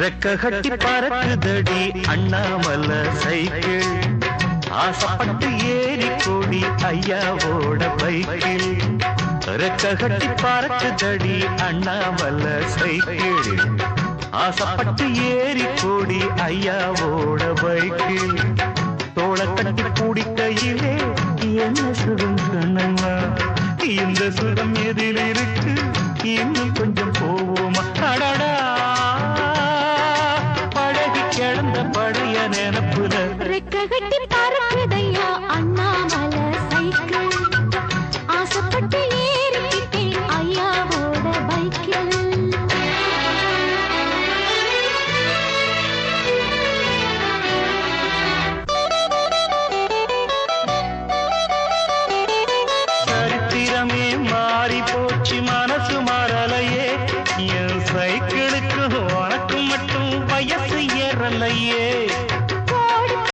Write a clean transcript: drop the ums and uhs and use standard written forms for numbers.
ரெக்க கட்டி பறக்குதடி அண்ணாமலை சைக்கிள் ஆசைப்பட்டு ஏறி கூடி ஐயாவோட பைக்கில் ரெக்க கட்டி பறக்குதடி அண்ணாமலை சைக்கிள் ஆசைப்பட்டு ஏறி கூடி ஐயாவோட பைக்கில் தோளை கட்டி கூடிக்கையிலே என்ன சுகம் கண்ணம்மா இந்த சுகம் எதில் இருக்கு இன்னும் கொஞ்சம் போவோமா அடடா பழகி கிடந்த பழைய நினப்புல ரெக்க கட்டி பறக்குதையா அண்ணாமலை சைக்கிள் ஆசைப்பட்டு ஏறிக்கிட்டேன் ஐயாவோட பைக்கில் சரித்திரமே மாறி போச்சு மனசு மாறலையே என் சைக்கிளுக்கு உனக்கு மட்டும் வயசு ஏறலையே